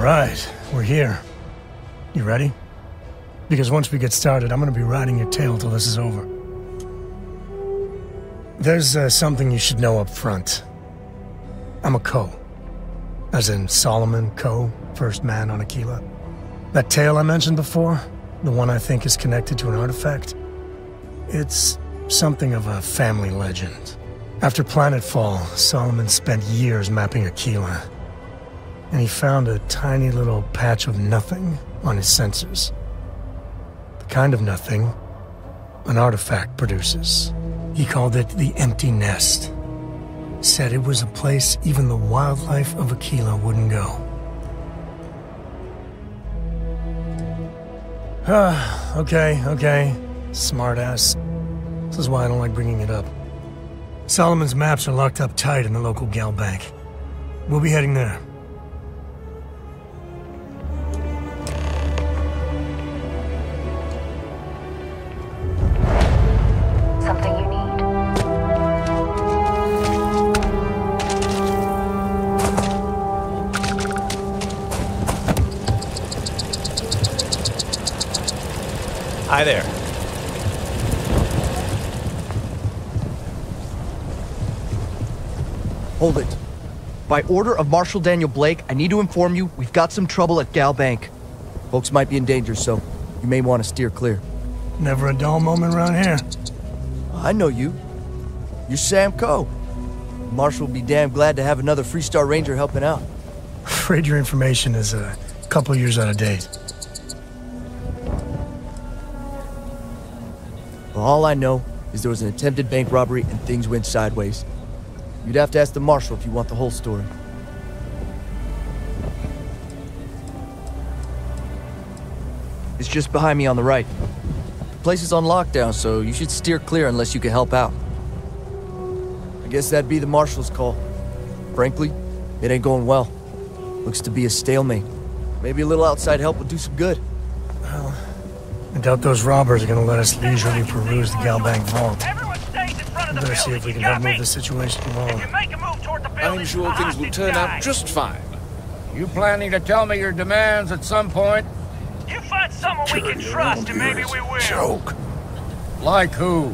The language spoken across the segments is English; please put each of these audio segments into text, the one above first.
right, we're here. You ready? Because once we get started, I'm gonna be riding your tail till this is over. There's something you should know up front. I'm a Coe. As in Solomon Coe, first man on Aquila. That tale I mentioned before, the one I think is connected to an artifact, it's something of a family legend. After Planetfall, Solomon spent years mapping Aquila, and he found a tiny little patch of nothing on his sensors. The kind of nothing an artifact produces. He called it the Empty Nest. Said it was a place even the wildlife of Aquila wouldn't go. Okay. Smartass. This is why I don't like bringing it up. Solomon's maps are locked up tight in the local Gal Bank. We'll be heading there. Something you need? Hi there. Hold it. By order of Marshal Daniel Blake, I need to inform you we've got some trouble at Gal Bank. Folks might be in danger, so you may want to steer clear. Never a dull moment around here. I know you. You're Sam Coe. Marshal will be damn glad to have another Freestar Ranger helping out. Afraid your information is a couple years out of date. Well, all I know is there was an attempted bank robbery and things went sideways. You'd have to ask the Marshal if you want the whole story. It's just behind me on the right. The place is on lockdown, so you should steer clear unless you can help out. I guess that'd be the Marshal's call. Frankly, it ain't going well. Looks to be a stalemate. Maybe a little outside help would do some good. Well, I doubt those robbers are gonna let us leisurely peruse the Gal Bank vault. We better see if we can help move the situation along. I'm sure things will turn out just fine. You planning to tell me your demands at some point? You find someone we can trust and maybe we will. Joke. Like who?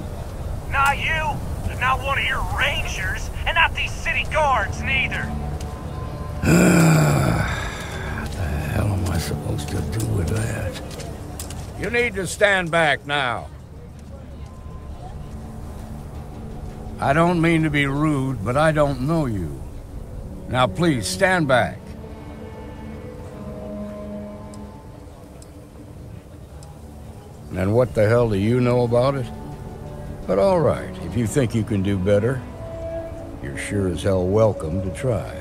Not you, not one of your rangers, and not these city guards neither. What the hell am I supposed to do with that? You need to stand back now. I don't mean to be rude, but I don't know you. Now please, stand back. And what the hell do you know about it? But all right, if you think you can do better, you're sure as hell welcome to try.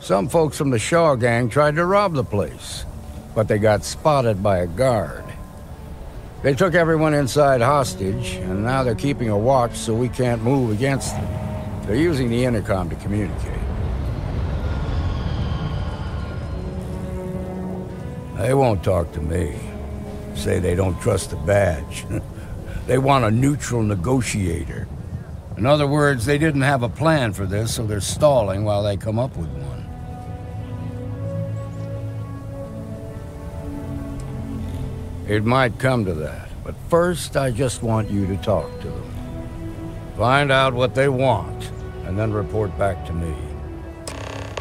Some folks from the Shaw gang tried to rob the place, but they got spotted by a guard. They took everyone inside hostage, and now they're keeping a watch so we can't move against them. They're using the intercom to communicate. They won't talk to me. Say they don't trust the badge. They want a neutral negotiator. In other words, they didn't have a plan for this, so they're stalling while they come up with one. It might come to that, but first I just want you to talk to them. Find out what they want, and then report back to me.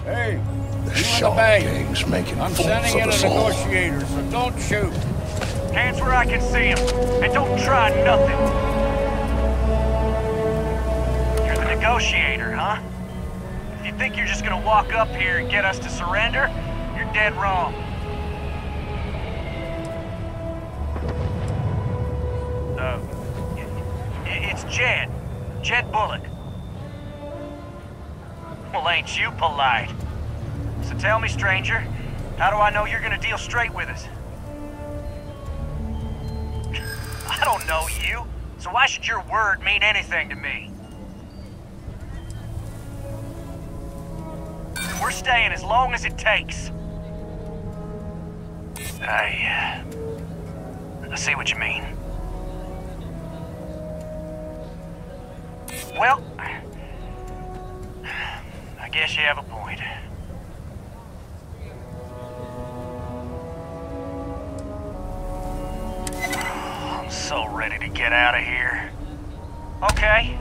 Hey, The Shaw gang's making I'm fools sending of in a us all. negotiator, so don't shoot. Hands where I can see him, and don't try nothing. You're the negotiator, huh? If you think you're just gonna walk up here and get us to surrender, you're dead wrong. It's Jed. Jed Bullock. Well, ain't you polite? So tell me, stranger, how do I know you're gonna deal straight with us? I don't know you, so why should your word mean anything to me? We're staying as long as it takes. I see what you mean. Well, I guess you have a point. so ready to get out of here. Okay,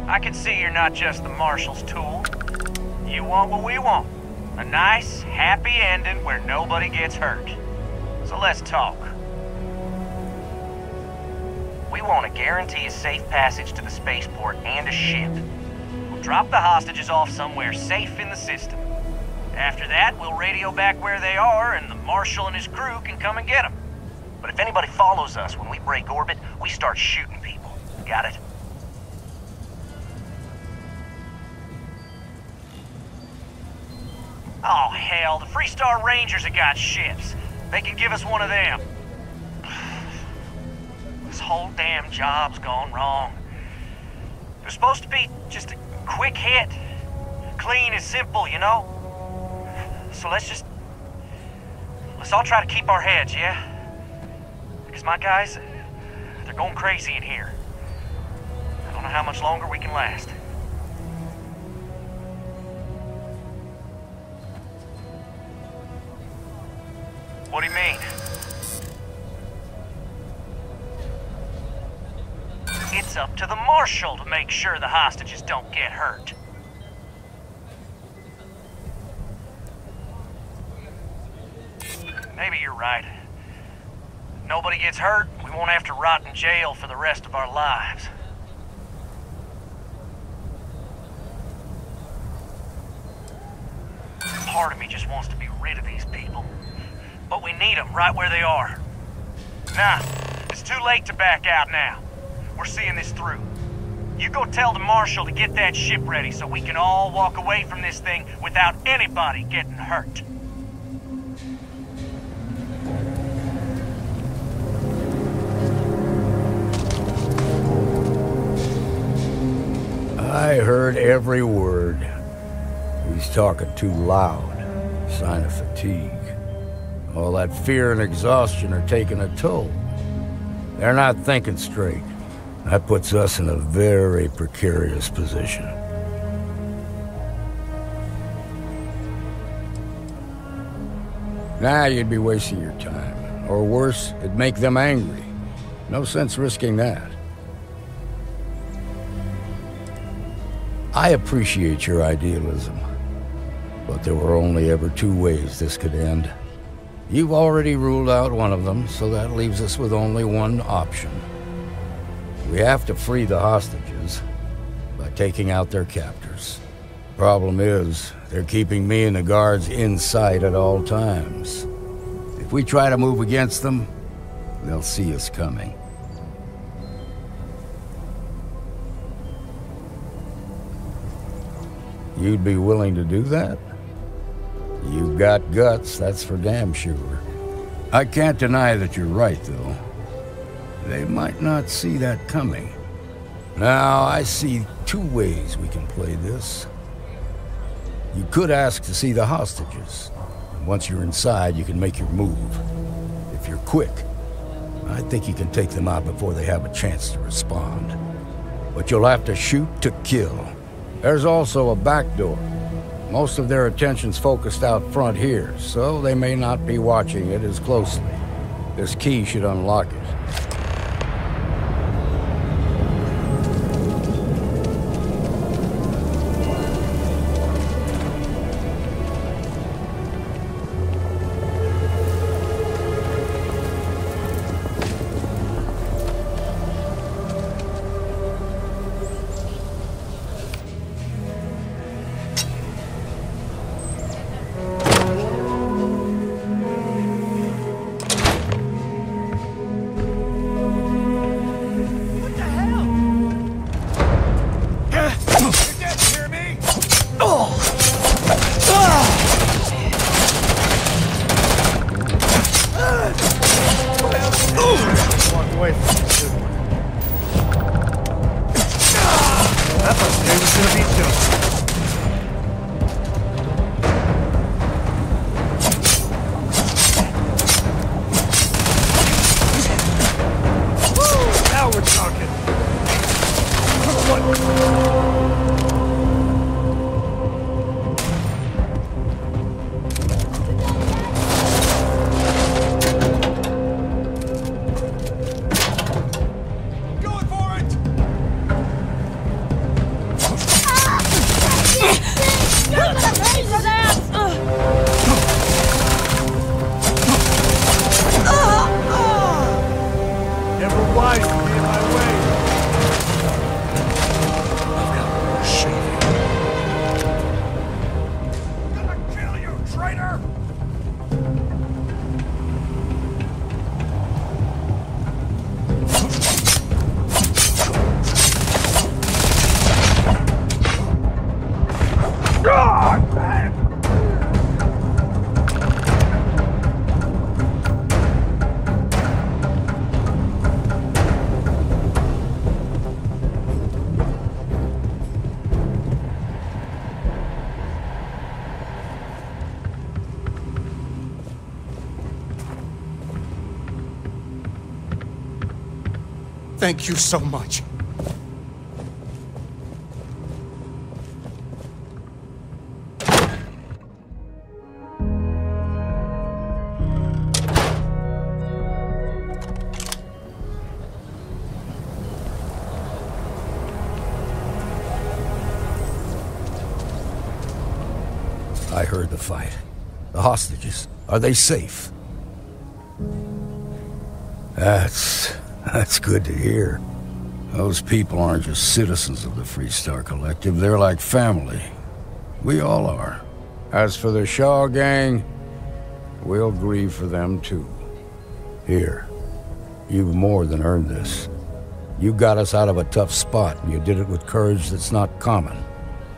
I can see you're not just the Marshal's tool. You want what we want. A nice, happy ending where nobody gets hurt. So let's talk. We want to guarantee a safe passage to the spaceport and a ship. We'll drop the hostages off somewhere safe in the system. After that, we'll radio back where they are, and the Marshal and his crew can come and get them. But if anybody follows us when we break orbit, we start shooting people. Got it? Oh, hell, the Freestar Rangers have got ships. They can give us one of them. This whole damn job's gone wrong. It was supposed to be just a quick hit. Clean and simple, you know? So let's all try to keep our heads, yeah? Because my guys, they're going crazy in here. I don't know how much longer we can last. What do you mean? It's up to the Marshal to make sure the hostages don't get hurt. Maybe you're right. Nobody gets hurt, we won't have to rot in jail for the rest of our lives. Part of me just wants to be rid of these people. But we need them right where they are. Nah, it's too late to back out now. We're seeing this through. You go tell the Marshal to get that ship ready so we can all walk away from this thing without anybody getting hurt. I heard every word. He's talking too loud. Sign of fatigue. All that fear and exhaustion are taking a toll. They're not thinking straight. That puts us in a very precarious position. Nah, you'd be wasting your time. Or worse, it'd make them angry. No sense risking that. I appreciate your idealism, but there were only ever two ways this could end. You've already ruled out one of them, so that leaves us with only one option. We have to free the hostages by taking out their captors. Problem is, they're keeping me and the guards in sight at all times. If we try to move against them, they'll see us coming. You'd be willing to do that? You've got guts, that's for damn sure. I can't deny that you're right, though. They might not see that coming. Now, I see two ways we can play this. You could ask to see the hostages. Once you're inside, you can make your move. If you're quick, I think you can take them out before they have a chance to respond. But you'll have to shoot to kill. There's also a back door. Most of their attention's focused out front here, so they may not be watching it as closely. This key should unlock it. Thank you so much. I heard the fight. The hostages, are they safe? That's good to hear. Those people aren't just citizens of the Freestar Collective, they're like family. We all are. As for the Shaw gang, we'll grieve for them too. Here, you've more than earned this. You got us out of a tough spot, and you did it with courage that's not common.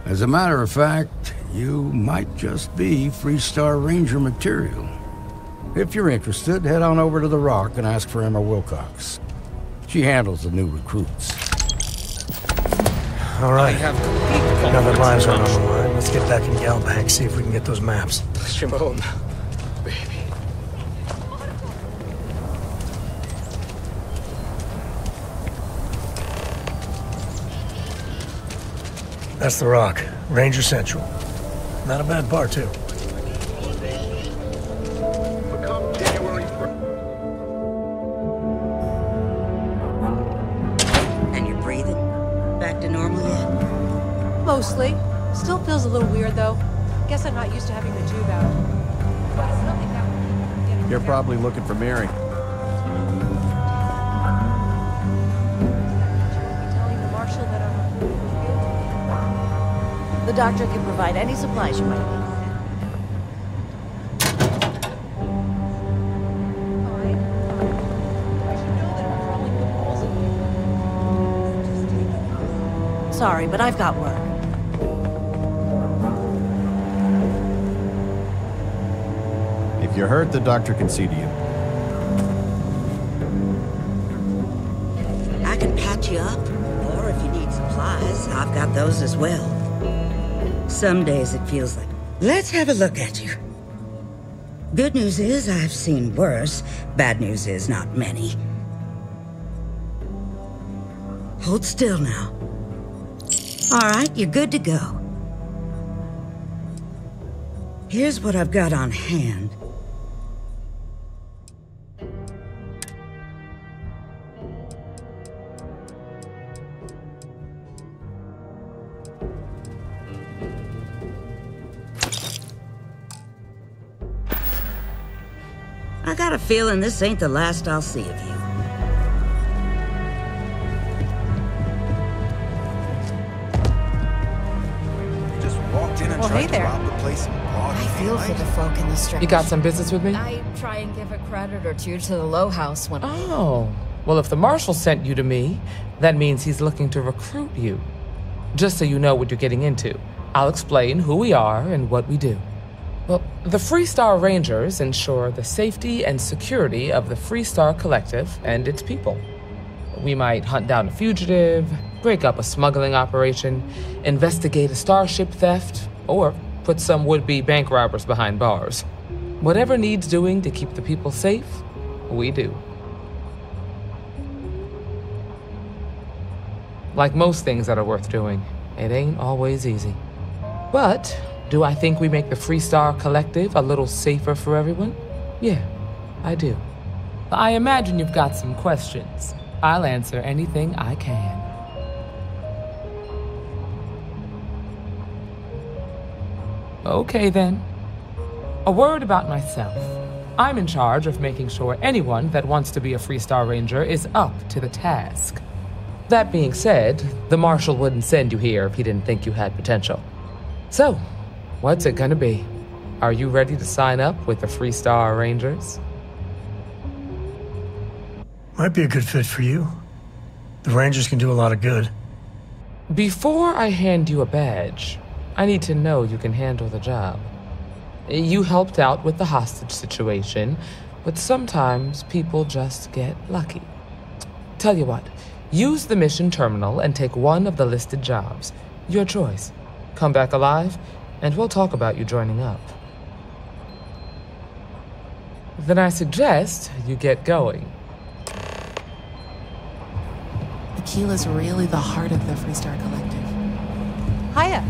As a matter of fact, you might just be Freestar Ranger material. If you're interested, head on over to the Rock and ask for Emma Wilcox. She handles the new recruits. All right. Now that lives aren't on the line, let's get back in Galbank, see if we can get those maps. Shimon, baby. That's the Rock. Ranger Central. Not a bad bar, too. And you're breathing? Back to normal yet? Mostly. Still feels a little weird, though. Guess I'm not used to having the tube out. You're probably looking for Mary. Telling the marshal that I'm... The doctor can provide any supplies you might need. Sorry, but I've got work. If you're hurt, the doctor can see to you. I can patch you up, or if you need supplies, I've got those as well. Some days it feels like, let's have a look at you. Good news is I've seen worse. Bad news is not many. Hold still now. All right, you're good to go. Here's what I've got on hand. I got a feeling this ain't the last I'll see of you. Well, hey there. I feel for the folk in the street. You got some business with me? I try and give a credit or two to the Low House when... Oh. Well, if the marshal sent you to me, that means he's looking to recruit you. Just so you know what you're getting into, I'll explain who we are and what we do. Well, the Freestar Rangers ensure the safety and security of the Freestar Collective and its people. We might hunt down a fugitive, break up a smuggling operation, investigate a starship theft, or put some would-be bank robbers behind bars. Whatever needs doing to keep the people safe, we do. Like most things that are worth doing, it ain't always easy. But do I think we make the Freestar Collective a little safer for everyone? Yeah, I do. I imagine you've got some questions. I'll answer anything I can. Okay then. A word about myself. I'm in charge of making sure anyone that wants to be a Freestar Ranger is up to the task. That being said, the Marshal wouldn't send you here if he didn't think you had potential. So, what's it gonna be? Are you ready to sign up with the Freestar Rangers? Might be a good fit for you. The Rangers can do a lot of good. Before I hand you a badge, I need to know you can handle the job. You helped out with the hostage situation, but sometimes people just get lucky. Tell you what, use the mission terminal and take one of the listed jobs. Your choice. Come back alive, and we'll talk about you joining up. Then I suggest you get going. Keela's really the heart of the Freestar Collective. Hiya.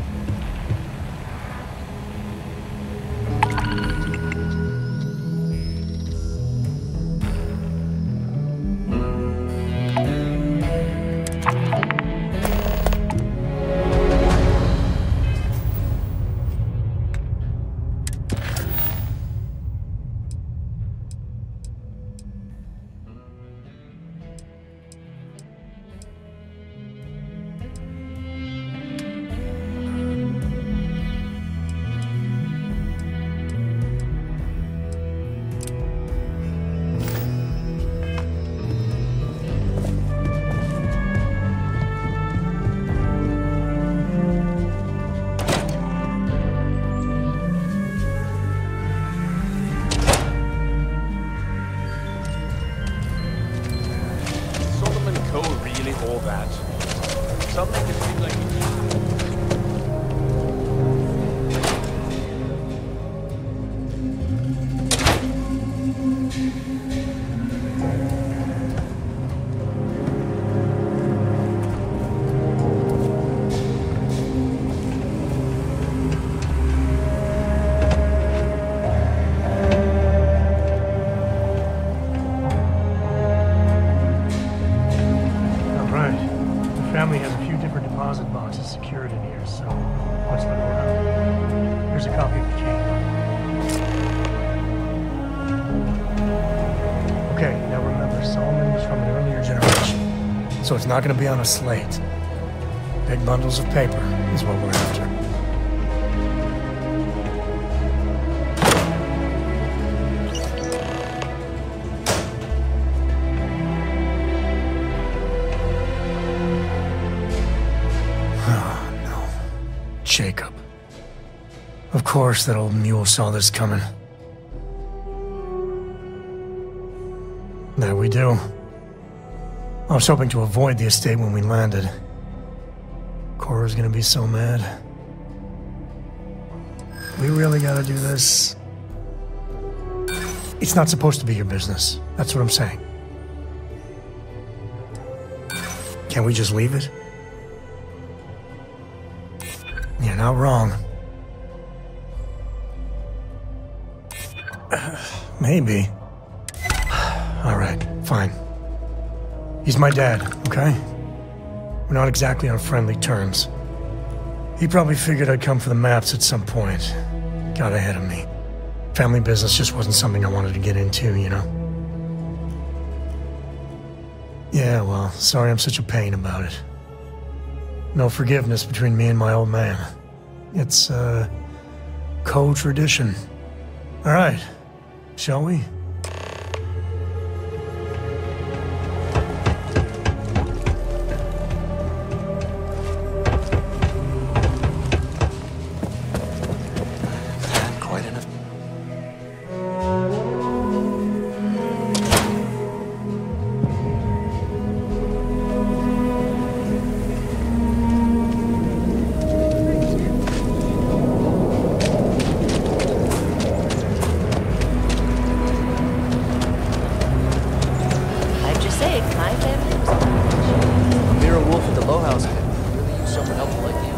So it's not going to be on a slate. Big bundles of paper is what we're after. Oh, no. Jacob. Of course that old mule saw this coming. There we do. I was hoping to avoid the estate when we landed. Cora's gonna be so mad. We really gotta do this. It's not supposed to be your business. That's what I'm saying. Can't we just leave it? You're not wrong. Maybe. All right, fine. He's my dad, okay? We're not exactly on friendly terms. He probably figured I'd come for the maps at some point. Got ahead of me. Family business just wasn't something I wanted to get into, you know? Yeah, well, sorry I'm such a pain about it. No forgiveness between me and my old man. It's, co-tradition. All right, shall we? A mere wolf at the low house could really use someone helpful like you.